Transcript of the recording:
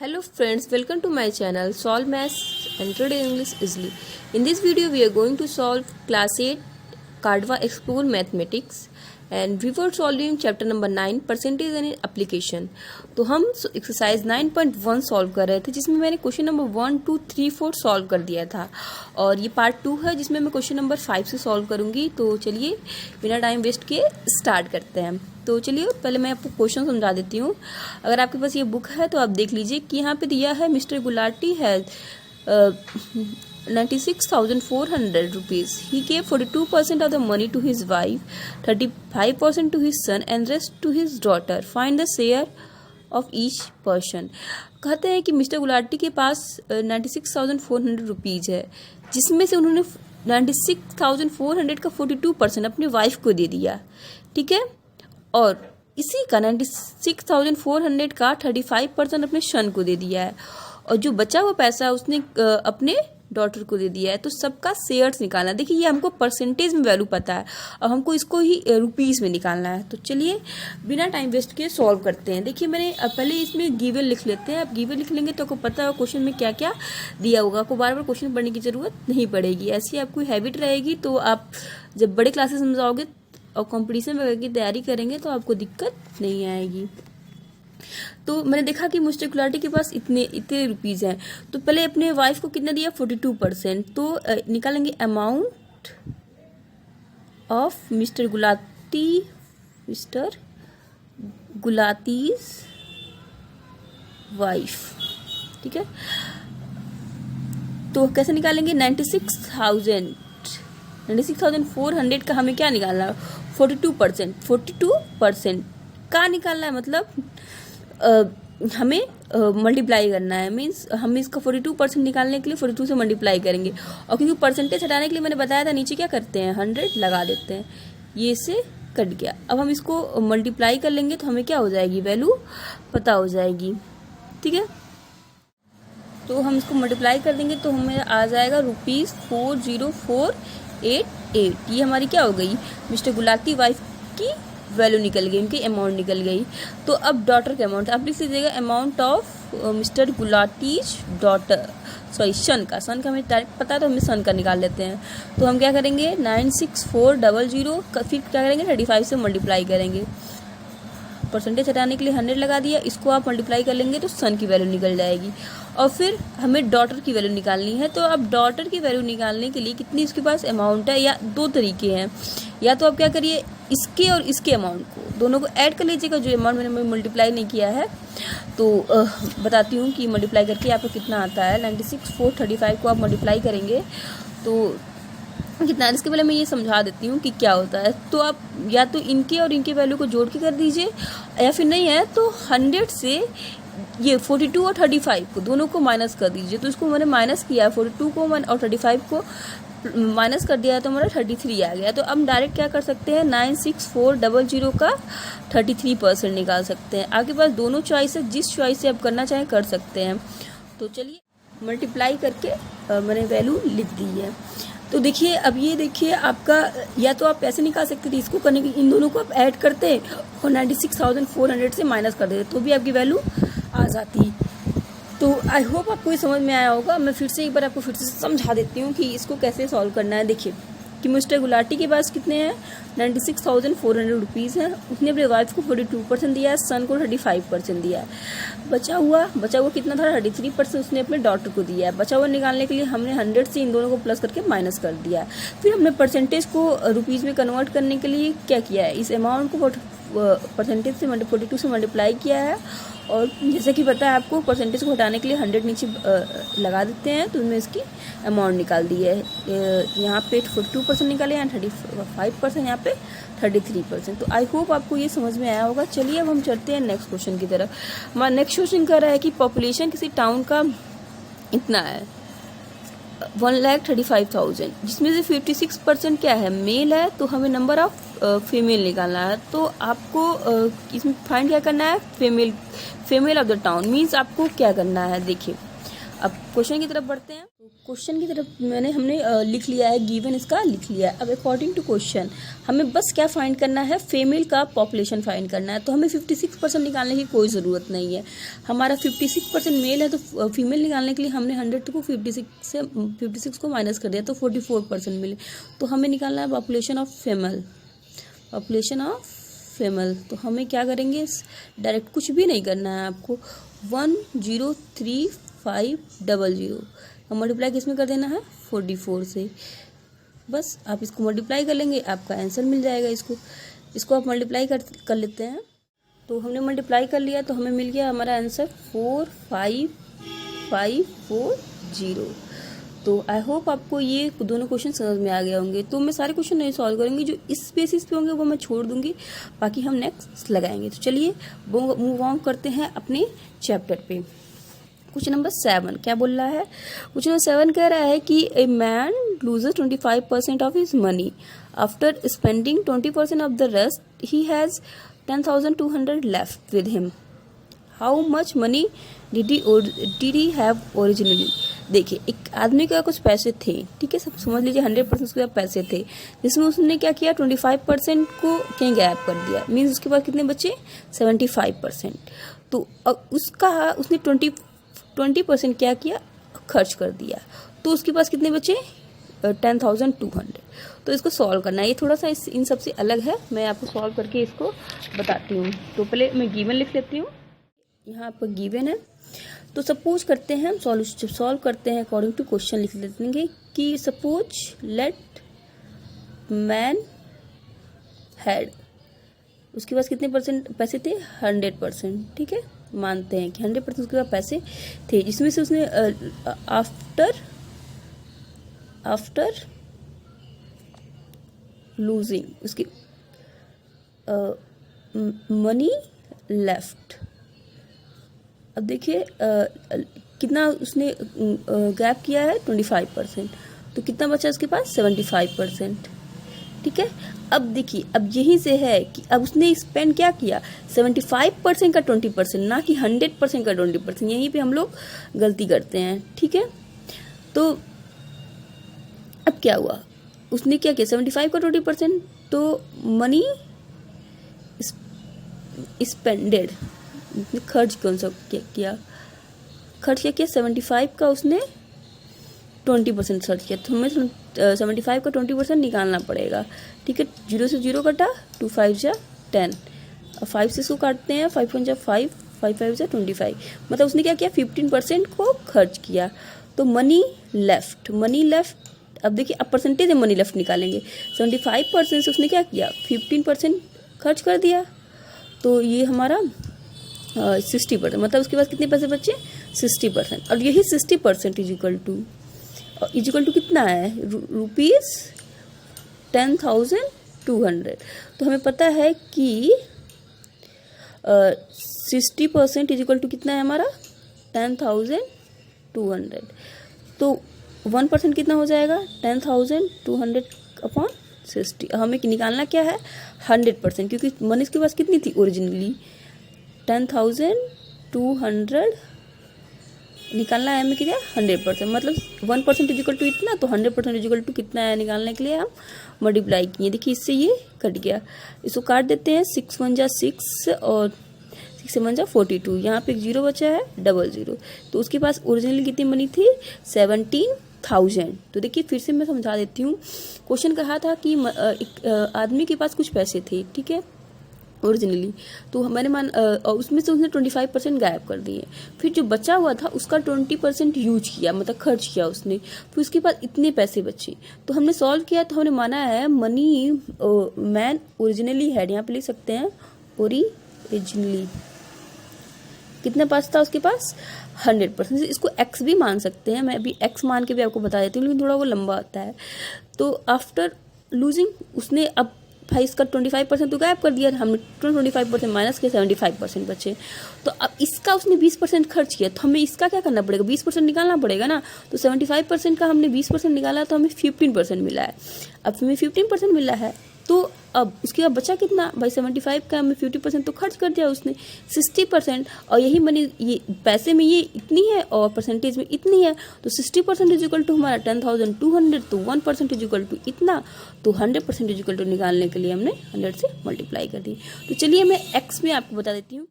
Hello friends, welcome to my channel Solve Maths and Read English Easily. In this video we are going to solve class 8 Cardva Explore Mathematics and we were solving chapter number 9 percentage and application. तो हम exercise 9.1 solve कर रहे थे जिसमें मैंने question number 1, 2, 3, 4 solve कर दिया था और ये पार्ट 2 है जिसमें मैं क्वेश्चन नंबर 5 से सॉल्व करूंगी। तो चलिए बिना टाइम वेस्ट किए स्टार्ट करते हैं। तो चलिए पहले मैं आपको क्वेश्चन समझा देती हूँ। अगर आपके पास ये बुक है तो आप देख लीजिए कि यहाँ पे दिया है मिस्टर गुलाटी है 96,400 rupees. He gave 42% of the money to his wife, 35% to his son and rest to his daughter. Find the share of each person. कहते हैं कि मिस्टर गुलाटी के पास 96,400 रुपीज़ है जिसमें से उन्होंने 96,400 का 42% अपनी वाइफ को दे दिया, ठीक है, और इसी का 96,400 का 35% अपने सन को दे दिया है और जो बचा हुआ पैसा उसने अपने डॉटर को दे दिया है। तो सबका शेयर्स निकालना। देखिए ये हमको परसेंटेज में वैल्यू पता है और हमको इसको ही रुपीस में निकालना है। तो चलिए बिना टाइम वेस्ट किए सॉल्व करते हैं। देखिए मैंने पहले इसमें गिवन लिख लेते हैं। आप गिवन लिख लेंगे तो आपको पता है क्वेश्चन में क्या क्या दिया होगा। आपको बार बार क्वेश्चन पढ़ने की जरूरत नहीं पड़ेगी। ऐसी आपको हैबिट रहेगी तो आप जब बड़े क्लासेस में जाओगे और कॉम्पिटिशन वगैरह की तैयारी करेंगे तो आपको दिक्कत नहीं आएगी। तो मैंने देखा कि मिस्टर गुलाटी के पास इतने रुपीज़ हैं तो पहले अपने वाइफ को कितना दिया 42%। तो निकालेंगे अमाउंट ऑफ मिस्टर गुलाटीज वाइफ, ठीक है। तो कैसे निकालेंगे 96,400 का हमें क्या निकालना है 42% का निकालना है, मतलब हमें मल्टीप्लाई करना है। मीन्स हम इसका 42% निकालने के लिए 42 से मल्टीप्लाई करेंगे और क्योंकि परसेंटेज हटाने के लिए मैंने बताया था नीचे क्या करते हैं 100 लगा देते हैं। ये से कट गया। अब हम इसको मल्टीप्लाई कर लेंगे तो हमें क्या हो जाएगी वैल्यू पता हो जाएगी, ठीक है। तो हम इसको मल्टीप्लाई कर देंगे तो हमें आ जाएगा ₹40,488। ये हमारी क्या हो गई मिस्टर गुलाटी वाइफ की वैल्यू निकल गई, उनकी अमाउंट निकल गई। तो अब डॉटर का अमाउंट आप लिख लीजिएगा amount of mister Gulati's daughter, sorry son का हमें डायरेक्ट पता है तो हम सन का निकाल लेते हैं। तो हम क्या करेंगे 96,400 फिर क्या करेंगे 35 से मल्टीप्लाई करेंगे। परसेंटेज हटाने के लिए 100 लगा दिया, इसको आप मल्टीप्लाई कर लेंगे तो सन की वैल्यू निकल जाएगी। और फिर हमें डॉटर की वैल्यू निकालनी है। तो अब डॉटर की वैल्यू निकालने के लिए कितनी इसके पास अमाउंट है, या दो तरीके हैं। या तो आप क्या करिए इसके और इसके अमाउंट को दोनों को ऐड कर लीजिएगा। जो अमाउंट मैंने मल्टीप्लाई नहीं किया है तो बताती हूँ कि मल्टीप्लाई करके आपको कितना आता है। 96,435 को आप मल्टीप्लाई करेंगे तो कितना है, इसके पहले मैं ये समझा देती हूँ कि क्या होता है। तो आप या तो इनके और इनके वैल्यू को जोड़ के कर दीजिए या फिर नहीं है तो 100 से ये 42 और 35 को दोनों को माइनस कर दीजिए। तो इसको मैंने माइनस किया है 42 को और 35 को माइनस कर दिया है तो हमारा 33 आ गया। तो अब डायरेक्ट क्या कर सकते हैं 96,400 का 33% निकाल सकते हैं। आपके पास दोनों चॉइस है, जिस चॉइस से आप करना चाहें कर सकते हैं। तो चलिए मल्टीप्लाई करके मैंने वैल्यू लिख दी है। तो देखिए अब ये देखिए आपका या तो आप ऐसे निकाल सकते थे, इसको करने की इन दोनों को आप ऐड करते और 96,400 से माइनस कर देते तो भी आपकी वैल्यू आ जाती। तो आई होप आपको ये समझ में आया होगा। मैं फिर से एक बार आपको फिर से समझा देती हूँ कि इसको कैसे सॉल्व करना है। देखिए कि मिस्टर गुलाटी के पास कितने हैं 96,400 रुपीज़ हैं। उसने अपने वाइफ को 42% दिया है, सन को 35% दिया है। बचा हुआ कितना था 33% उसने अपने डॉटर को दिया है। बचा हुआ निकालने के लिए हमने 100 से इन दोनों को प्लस करके माइनस कर दिया है। फिर हमने परसेंटेज को रुपीज़ में कन्वर्ट करने के लिए क्या किया है, इस अमाउंट को परसेंटेज से 42 से मल्टीप्लाई किया है और जैसे कि पता है आपको परसेंटेज को हटाने के लिए 100 नीचे लगा देते हैं तो उनमें इसकी अमाउंट निकाल दी है। यहाँ पे 42% निकाले हैं, 35% यहाँ पे 33%। तो आई होप आपको ये समझ में आया होगा। चलिए अब हम चलते हैं नेक्स्ट क्वेश्चन की तरफ। हमारा नेक्स्ट क्वेश्चन कह रहा है कि पॉपुलेशन किसी टाउन का इतना है 1,35,000 जिसमें से 56% क्या है मेल है। तो हमें नंबर ऑफ फीमेल निकालना है। तो आपको इसमें फाइंड क्या करना है female of the town. Means आपको क्या करना है, देखिए अब क्वेश्चन की तरफ बढ़ते हैं। क्वेश्चन की तरफ हमने लिख लिया है, गिवन इसका लिख लिया है। अब अकॉर्डिंग टू क्वेश्चन हमें बस क्या फाइंड करना है, फीमेल का पॉपुलेशन फाइंड करना है। तो हमें 56% निकालने की कोई ज़रूरत नहीं है। हमारा 56% मेल है, तो फीमेल निकालने के लिए हमने 100 को 56 को माइनस कर दिया, तो 44% मिले। तो हमें निकालना है पॉपुलेशन ऑफ फीमेल, तो हमें क्या करेंगे, डायरेक्ट कुछ भी नहीं करना है आपको। 103,500 और मल्टीप्लाई किस में कर देना है, 44 से। बस आप इसको मल्टीप्लाई कर लेंगे, आपका आंसर मिल जाएगा। इसको आप मल्टीप्लाई कर लेते हैं। तो हमने मल्टीप्लाई कर लिया, तो हमें मिल गया हमारा आंसर 45540। तो आई होप आपको ये दोनों क्वेश्चन समझ में आ गए होंगे। तो मैं सारे क्वेश्चन नहीं सॉल्व करूँगी, जो इस बेसिस पे होंगे वो मैं छोड़ दूंगी, बाकी हम नेक्स्ट लगाएंगे। तो चलिए मूव ऑन करते हैं अपने चैप्टर पे। क्वेश्चन नंबर 7 क्या बोल रहा है, क्वेश्चन नंबर 7 कह रहा है कि a man loses 25% of his money after spending 20% of the rest, he has 10,200 left with him. How much money did he have originally. देखिए, एक आदमी के कुछ पैसे थे, ठीक है, सब समझ लीजिए 100% उसके पास पैसे थे, जिसमें उसने क्या किया, 25% को कहीं गैप कर दिया। मीन्स उसके पास कितने बचे, 75%। तो उसने 20% क्या किया, खर्च कर दिया। तो उसके पास कितने बचे, 10,200। तो इसको सॉल्व करना है, ये थोड़ा सा इन सबसे अलग है। मैं आपको सॉल्व करके इसको बताती हूँ। तो पहले मैं गिवन लिख लेती हूँ, यहाँ आपका गिवन है। तो सपोज करते हैं, हम सॉल्व करते हैं अकॉर्डिंग टू क्वेश्चन लिख लेते हैं कि सपोज लेट मैन हैड, उसके पास कितने परसेंट पैसे थे, 100%, ठीक है। मानते हैं कि 100% उसके पास पैसे थे, जिसमें से उसने आफ्टर लूजिंग उसकी मनी लेफ्ट। अब देखिए कितना उसने गैप किया है, 25%। तो कितना बचा उसके पास, 75%, ठीक है। अब देखिए, अब यहीं से है कि अब उसने स्पेंड क्या किया, 75% का 20%, ना कि 100% का 20%। यहीं पे हम लोग गलती करते हैं, ठीक है। तो अब क्या हुआ, उसने क्या किया, 75 का 20%, तो मनी स्पेंडेड, खर्च कौन सा किया, खर्च क्या किया, 75 का उसने 20% खर्च किया। तो हमें 75 का 20% निकालना पड़ेगा, ठीक है। 0 से 0 कटा, 2 5 जा 10, और 5 से इसको काटते हैं, 5 1 जा 5, 5 5 जा 25। मतलब उसने क्या किया, 15% को खर्च किया। तो मनी लेफ्ट, अब देखिए, अब परसेंटेज मनी लेफ्ट निकालेंगे। 75% से उसने क्या किया, 15% खर्च कर दिया। तो ये हमारा 60%, मतलब उसके पास कितने पैसे बचे, 60%। और यही 60% इजिकल टू कितना है, रुपीज़ 10,200। तो हमें पता है कि 60% इजिकल टू कितना है हमारा, 10,200। तो 1% कितना हो जाएगा, 10,200 अपॉन 60। हमें निकालना क्या है, 100%, क्योंकि मनी के पास कितनी थी ओरिजिनली, 10,200 निकालना है हमें कितना, 100%। मतलब 1% इजिकल टू इतना, तो 100% इजिकल टू कितना है निकालने के लिए हम मल्टीप्लाई किए। देखिए, इससे ये कट गया, इसको काट देते हैं। 6 1 जा 6 और 6 7 जा 42। यहाँ पे एक 0 बचा है, 00। तो उसके पास ओरिजिनली कितनी मनी थी, 17,000। तो देखिए, फिर से मैं समझा देती हूँ। क्वेश्चन कहा था कि एक आदमी के पास कुछ पैसे थे, ठीक है, ओरिजिनली। तो मैंने उसमें से उसने 25% गायब कर दिए। फिर जो बचा हुआ था उसका 20% यूज किया, मतलब खर्च किया उसने। फिर उसके बाद इतने पैसे बचे। तो हमने सॉल्व किया, तो हमने माना है मनी मैन ओरिजिनली हैड, यहाँ पे लिख सकते हैं ओरिजिनली। कितना पास था उसके पास, 100%। इसको x भी मान सकते हैं, मैं अभी x मान के भी आपको बता देती हूँ, लेकिन थोड़ा वो लंबा आता है। तो आफ्टर लूजिंग उसने अब भाई इसका 25% तो गायब कर दिया, हमने 25% माइनस किया, 75% बचे। तो अब इसका उसने 20% खर्च किया, तो हमें इसका क्या करना पड़ेगा, 20% निकालना पड़ेगा ना। तो 75% का हमने 20% निकाला, तो हमें 15% मिला है। अब हमें 15% मिला है, तो अब उसके बाद बचा कितना भाई 75 का में 50% तो खर्च कर दिया उसने 60%, और यही मनी ये पैसे में ये इतनी है और परसेंटेज में इतनी है, तो 60% इज इक्वल टू हमारा 10,200, तो 1% इज इक्वल टू इतना, तो 100% इज इक्वल टू निकालने के लिए हमने 100 से मल्टीप्लाई कर दी। तो चलिए मैं एक्स में आपको बता देती हूँ।